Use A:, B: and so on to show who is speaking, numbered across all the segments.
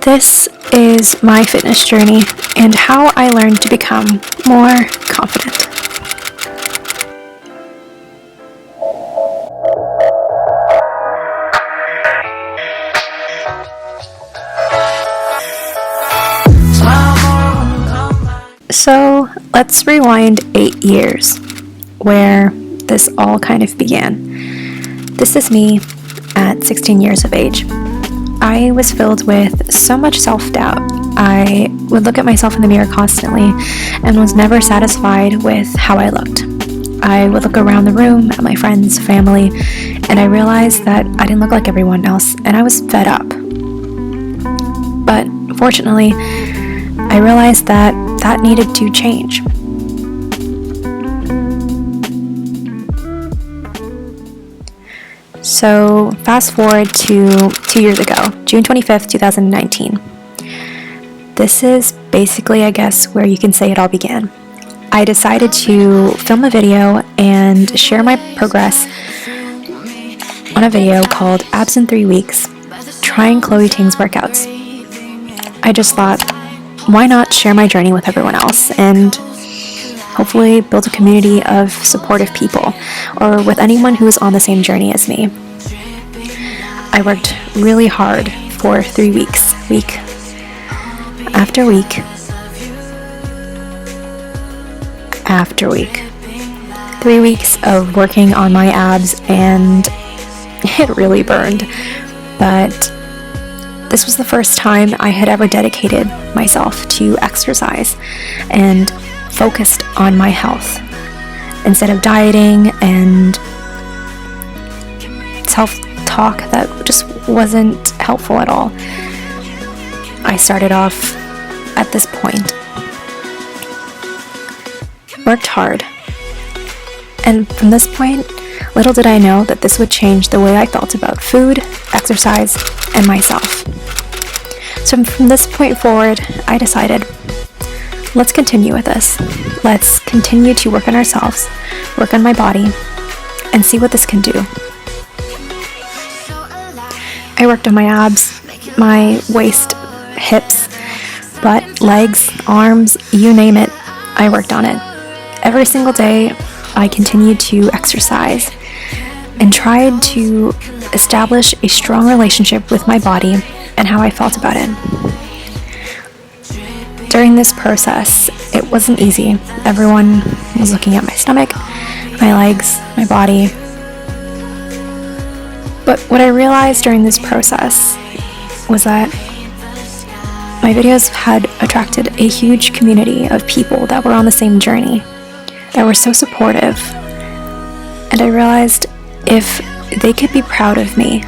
A: This is my fitness journey and how I learned to become more confident. So let's rewind 8 years, where this all kind of began. This is me at 16 years of age. I was filled with so much self-doubt. I would look at myself in the mirror constantly and was never satisfied with how I looked. I would look around the room at my friends, family, and I realized that I didn't look like everyone else, and I was fed up. But fortunately, I realized that needed to change. So fast forward to 2 years ago, June 25th, 2019. This is basically, I guess, where you can say it all began. I decided to film a video and share my progress on a video called Abs in 3 Weeks, Trying Chloe Ting's Workouts. I just thought, why not share my journey with everyone else and hopefully build a community of supportive people, or with anyone who is on the same journey as me. I worked really hard for 3 weeks, week after week after week. 3 weeks of working on my abs, and it really burned. But this was the first time I had ever dedicated myself to exercise and focused on my health instead of dieting and self-talk that just wasn't helpful at all. I started off at this point, worked hard, and from this point, little did I know that this would change the way I felt about food, exercise, and myself. So from this point forward, I decided, let's continue with this. Let's continue to work on ourselves, work on my body, and see what this can do. I worked on my abs, my waist, hips, butt, legs, arms, you name it, I worked on it. Every single day, I continued to exercise and tried to establish a strong relationship with my body and how I felt about it. During this process, it wasn't easy. Everyone was looking at my stomach, my legs, my body. But what I realized during this process was that my videos had attracted a huge community of people that were on the same journey, that were so supportive. And I realized if they could be proud of me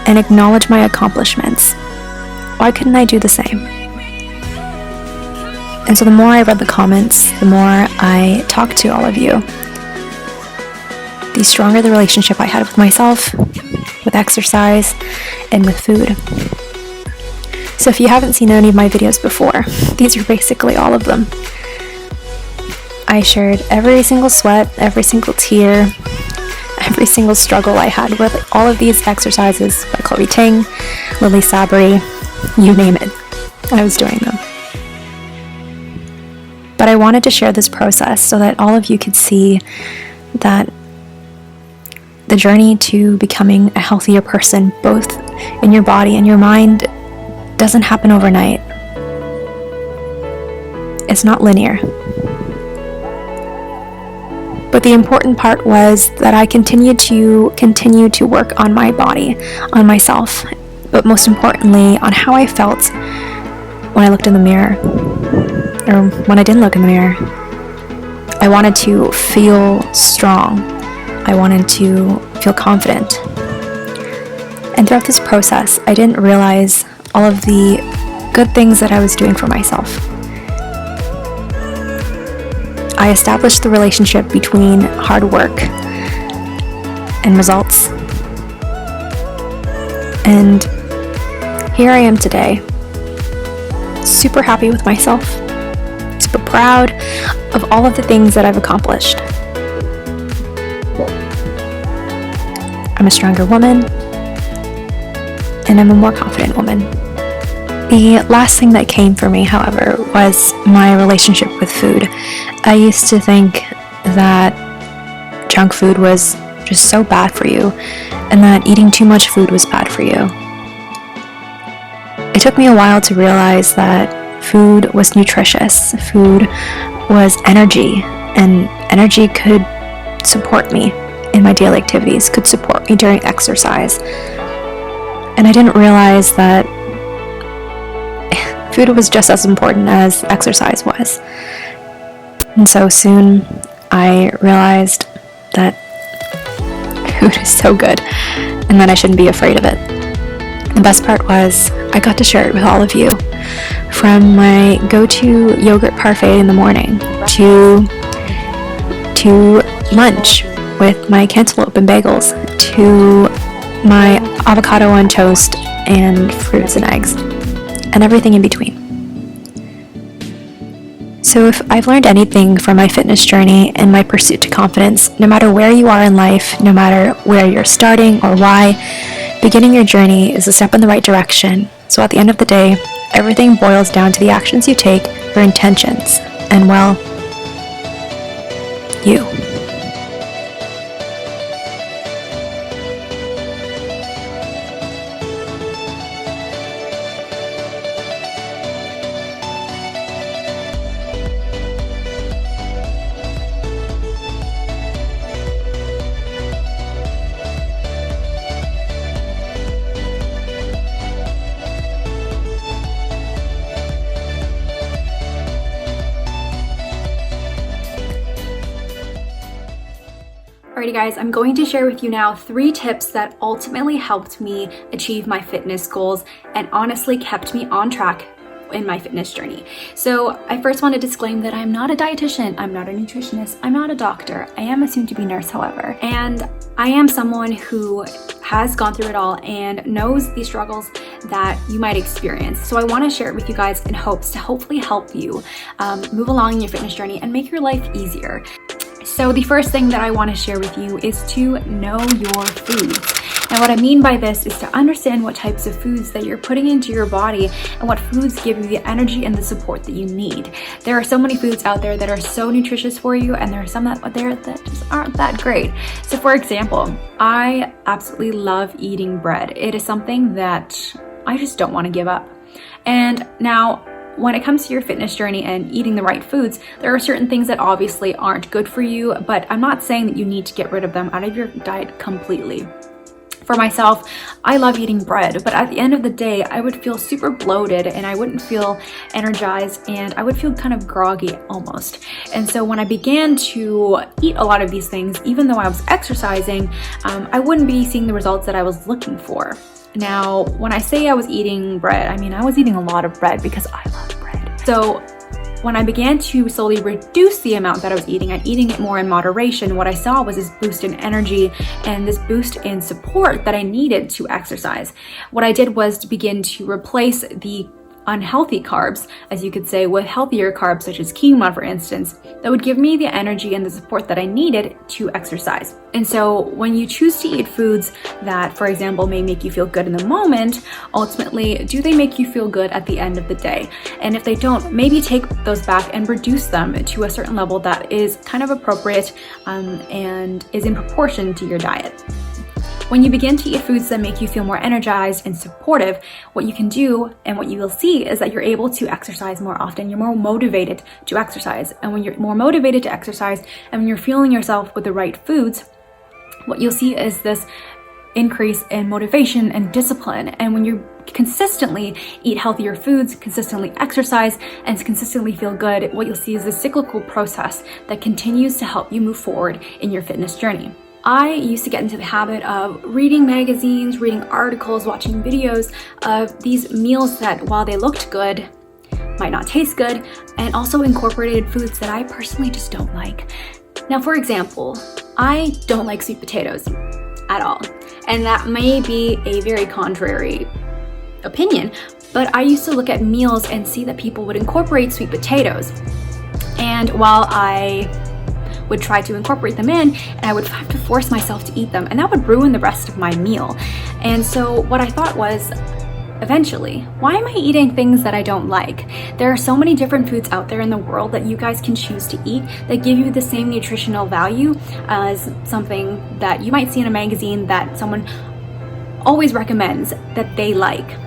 A: and acknowledge my accomplishments, why couldn't I do the same? And so the more I read the comments, the more I talked to all of you, the stronger the relationship I had with myself, with exercise, and with food. So if you haven't seen any of my videos before, these are basically all of them. I shared every single sweat, every single tear, every single struggle I had with all of these exercises by Chloe Ting, Lilly Sabri, you name it. I was doing them. But I wanted to share this process so that all of you could see that the journey to becoming a healthier person, both in your body and your mind, doesn't happen overnight. It's not linear. But the important part was that I continued to work on my body, on myself, but most importantly, on how I felt when I looked in the mirror, or when I didn't look in the mirror. I wanted to feel strong. I wanted to feel confident. And throughout this process, I didn't realize all of the good things that I was doing for myself. I established the relationship between hard work and results. And here I am today, super happy with myself, super proud of all of the things that I've accomplished. I'm a stronger woman, and I'm a more confident woman. The last thing that came for me, however, was my relationship with food. I used to think that junk food was just so bad for you, and that eating too much food was bad for you. It took me a while to realize that food was nutritious, food was energy, and energy could support me in my daily activities, could support me during exercise. And I didn't realize that food was just as important as exercise was. And so soon I realized that food is so good and that I shouldn't be afraid of it. The best part was I got to share it with all of you. From my go-to yogurt parfait in the morning to lunch with my cantaloupe and bagels, to my avocado on toast and fruits and eggs, and everything in between. So if I've learned anything from my fitness journey and my pursuit to confidence, no matter where you are in life, no matter where you're starting or why, beginning your journey is a step in the right direction. So at the end of the day, everything boils down to the actions you take, your intentions, and well, you.
B: Alrighty guys, I'm going to share with you now 3 tips that ultimately helped me achieve my fitness goals and honestly kept me on track in my fitness journey. So I first want to disclaim that I'm not a dietitian, I'm not a nutritionist, I'm not a doctor. I am a soon-to-be nurse, however, and I am someone who has gone through it all and knows the struggles that you might experience. So I want to share it with you guys in hopes to hopefully help you move along in your fitness journey and make your life easier. So the first thing that I want to share with you is to know your foods. And what I mean by this is to understand what types of foods that you're putting into your body and what foods give you the energy and the support that you need. There are so many foods out there that are so nutritious for you, and there are some that just aren't that great. So for example, I absolutely love eating bread. It is something that I just don't want to give up. And now, when it comes to your fitness journey and eating the right foods, there are certain things that obviously aren't good for you, but I'm not saying that you need to get rid of them out of your diet completely. For myself, I love eating bread, but at the end of the day, I would feel super bloated and I wouldn't feel energized and I would feel kind of groggy almost. And so when I began to eat a lot of these things, even though I was exercising, I wouldn't be seeing the results that I was looking for. Now, when I say I was eating bread, I mean I was eating a lot of bread because I love bread. So when I began to slowly reduce the amount that I was eating and eating it more in moderation, what I saw was this boost in energy and this boost in support that I needed to exercise. What I did was to begin to replace the unhealthy carbs, as you could say, with healthier carbs such as quinoa, for instance, that would give me the energy and the support that I needed to exercise. And so when you choose to eat foods that, for example, may make you feel good in the moment, ultimately, do they make you feel good at the end of the day? And if they don't, maybe take those back and reduce them to a certain level that is kind of appropriate and is in proportion to your diet. When you begin to eat foods that make you feel more energized and supportive, what you can do and what you will see is that you're able to exercise more often. You're more motivated to exercise. And when you're more motivated to exercise and when you're fueling yourself with the right foods, what you'll see is this increase in motivation and discipline. And when you consistently eat healthier foods, consistently exercise, and consistently feel good, what you'll see is a cyclical process that continues to help you move forward in your fitness journey. I used to get into the habit of reading magazines, reading articles, watching videos of these meals that, while they looked good, might not taste good, and also incorporated foods that I personally just don't like. Now, for example, I don't like sweet potatoes at all, and that may be a very contrary opinion, but I used to look at meals and see that people would incorporate sweet potatoes. And while I would try to incorporate them in, and I would have to force myself to eat them, and that would ruin the rest of my meal. And so what I thought was, eventually, why am I eating things that I don't like? There are so many different foods out there in the world that you guys can choose to eat that give you the same nutritional value as something that you might see in a magazine that someone always recommends that they like.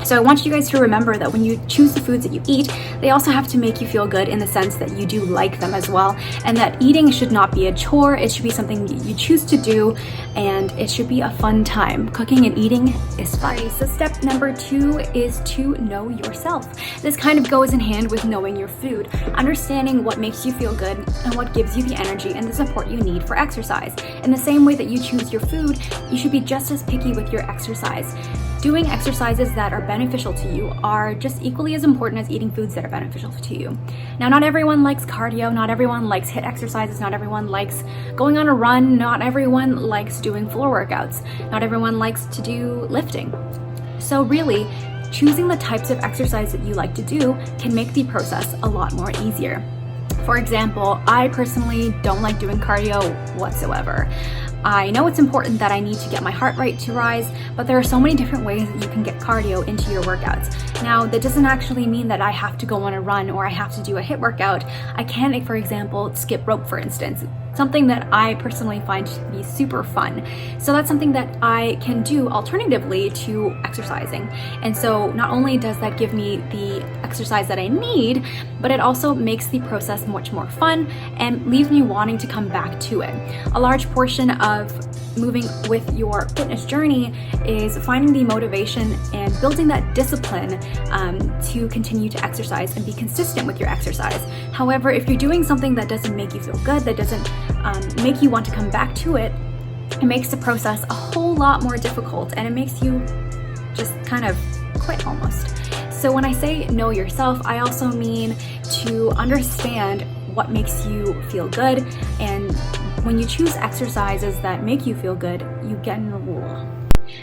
B: So I want you guys to remember that when you choose the foods that you eat, they also have to make you feel good in the sense that you do like them as well, and that eating should not be a chore. It should be something you choose to do, and it should be a fun time. Cooking and eating is fun. So step number 2 is to know yourself. This kind of goes in hand with knowing your food, understanding what makes you feel good and what gives you the energy and the support you need for exercise. In the same way that you choose your food, you should be just as picky with your exercise. Doing exercises that are beneficial to you are just equally as important as eating foods that are beneficial to you. Now, not everyone likes cardio, not everyone likes HIIT exercises, not everyone likes going on a run, not everyone likes doing floor workouts, not everyone likes to do lifting. So really, choosing the types of exercise that you like to do can make the process a lot more easier. For example, I personally don't like doing cardio whatsoever. I know it's important that I need to get my heart rate to rise, but there are so many different ways that you can get cardio into your workouts. Now, that doesn't actually mean that I have to go on a run or I have to do a HIIT workout. I can, for example, skip rope, for instance, something that I personally find to be super fun. So that's something that I can do alternatively to exercising. And so not only does that give me the exercise that I need, but it also makes the process much more fun and leaves me wanting to come back to it. A large portion of moving with your fitness journey is finding the motivation and building that discipline to continue to exercise and be consistent with your exercise. However, if you're doing something that doesn't make you feel good, that doesn't make you want to come back to it, it makes the process a whole lot more difficult, and it makes you just kind of quit almost. So when I say know yourself, I also mean to understand what makes you feel good, and when you choose exercises that make you feel good, you get in a rule.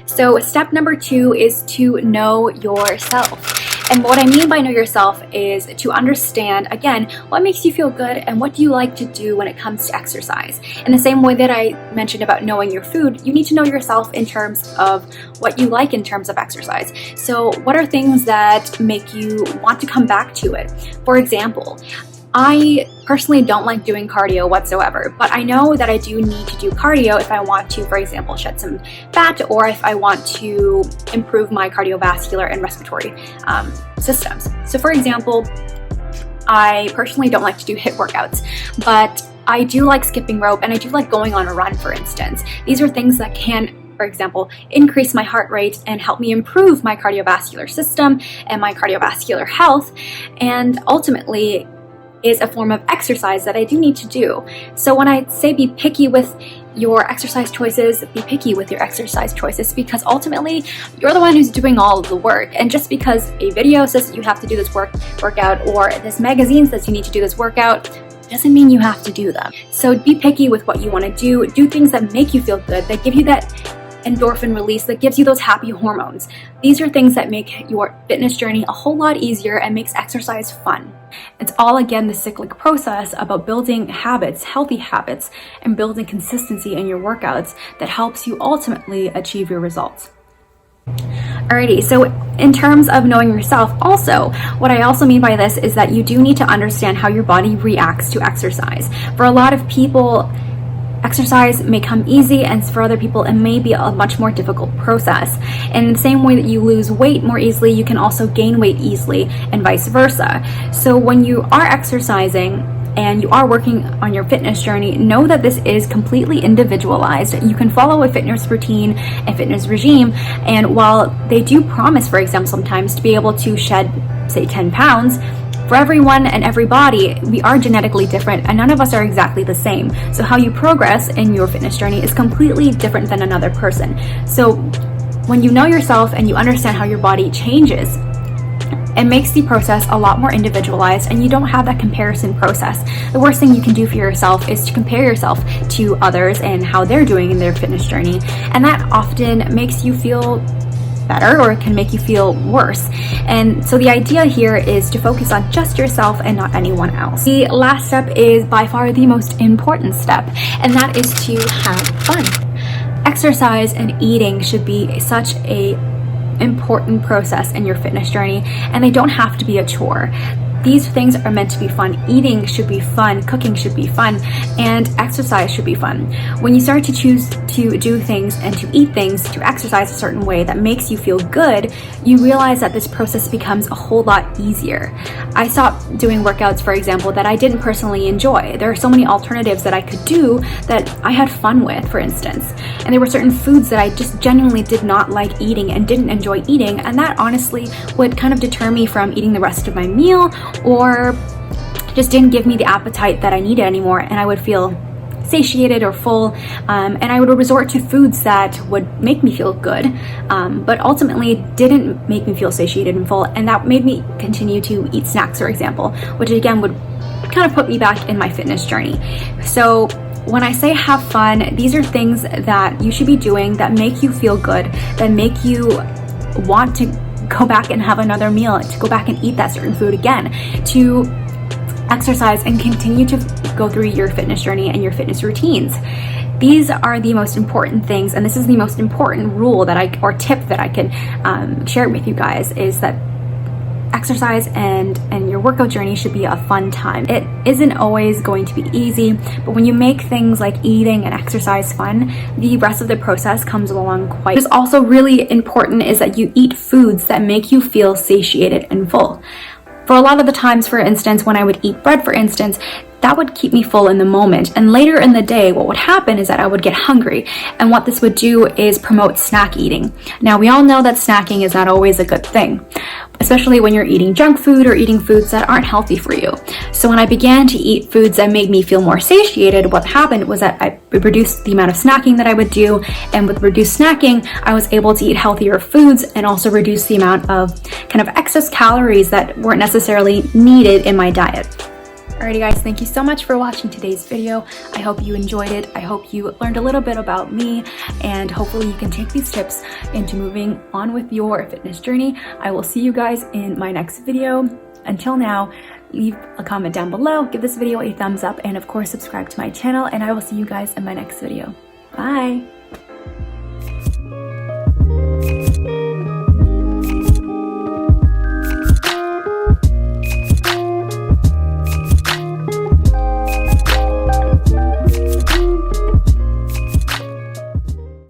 B: So step number 2 is to know yourself. And what I mean by know yourself is to understand, again, what makes you feel good and what do you like to do when it comes to exercise. In the same way that I mentioned about knowing your food, you need to know yourself in terms of what you like in terms of exercise. So what are things that make you want to come back to it? For example, I personally don't like doing cardio whatsoever, but I know that I do need to do cardio if I want to, for example, shed some fat, or if I want to improve my cardiovascular and respiratory systems. So for example, I personally don't like to do HIIT workouts, but I do like skipping rope and I do like going on a run, for instance. These are things that can, for example, increase my heart rate and help me improve my cardiovascular system and my cardiovascular health, and ultimately is a form of exercise that I do need to do. So when I say be picky with your exercise choices, be picky with your exercise choices, because ultimately you're the one who's doing all of the work. And just because a video says that you have to do this workout, or this magazine says you need to do this workout, doesn't mean you have to do them. So be picky with what you want to do. Do things that make you feel good, that give you that endorphin release, that gives you those happy hormones. These are things that make your fitness journey a whole lot easier and makes exercise fun. It's all, again, the cyclic process about building habits, healthy habits, and building consistency in your workouts that helps you ultimately achieve your results. Alrighty, so in terms of knowing yourself also, what I also mean by this is that you do need to understand how your body reacts to exercise. For a lot of people, exercise may come easy, and for other people it may be a much more difficult process. And in the same way that you lose weight more easily, you can also gain weight easily, and vice versa. So when you are exercising and you are working on your fitness journey, know that this is completely individualized. You can follow a fitness routine and fitness regime, and while they do promise, for example, sometimes to be able to shed, say, 10 pounds, for everyone and every body, we are genetically different, and none of us are exactly the same. So how you progress in your fitness journey is completely different than another person. So when you know yourself and you understand how your body changes, it makes the process a lot more individualized, and you don't have that comparison process. The worst thing you can do for yourself is to compare yourself to others and how they're doing in their fitness journey, and that often makes you feel better, or it can make you feel worse. And so the idea here is to focus on just yourself and not anyone else. The last step is by far the most important step, and that is to have fun. Exercise and eating should be such a important process in your fitness journey, and they don't have to be a chore. These things are meant to be fun. Eating should be fun, cooking should be fun, and exercise should be fun. When you start to choose to do things and to eat things, to exercise a certain way that makes you feel good, you realize that this process becomes a whole lot easier. I stopped doing workouts, for example, that I didn't personally enjoy. There are so many alternatives that I could do that I had fun with, for instance. And there were certain foods that I just genuinely did not like eating and didn't enjoy eating, and that honestly would kind of deter me from eating the rest of my meal, or just didn't give me the appetite that I needed anymore, and I would feel satiated or full, and I would resort to foods that would make me feel good, but ultimately didn't make me feel satiated and full, and that made me continue to eat snacks, for example, which again would kind of put me back in my fitness journey. So when I say have fun, these are things that you should be doing that make you feel good, that make you want to go back and have another meal, to go back and eat that certain food again, to exercise and continue to go through your fitness journey and your fitness routines. These are the most important things, and this is the most important rule that or tip that I can share with you guys, is that exercise and your workout journey should be a fun time. It isn't always going to be easy, but when you make things like eating and exercise fun, the rest of the process comes along quite. What's also really important is that you eat foods that make you feel satiated and full. For a lot of the times, for instance, when I would eat bread, for instance, that would keep me full in the moment. And later in the day, what would happen is that I would get hungry. And what this would do is promote snack eating. Now, we all know that snacking is not always a good thing, especially when you're eating junk food or eating foods that aren't healthy for you. So when I began to eat foods that made me feel more satiated, what happened was that I reduced the amount of snacking that I would do. And with reduced snacking, I was able to eat healthier foods and also reduce the amount of kind of excess calories that weren't necessarily needed in my diet. Alrighty guys, thank you so much for watching today's video. I hope you enjoyed it. I hope you learned a little bit about me, and hopefully you can take these tips into moving on with your fitness journey. I will see you guys in my next video. Until now, leave a comment down below, give this video a thumbs up, and of course subscribe to my channel, and I will see you guys in my next video. Bye!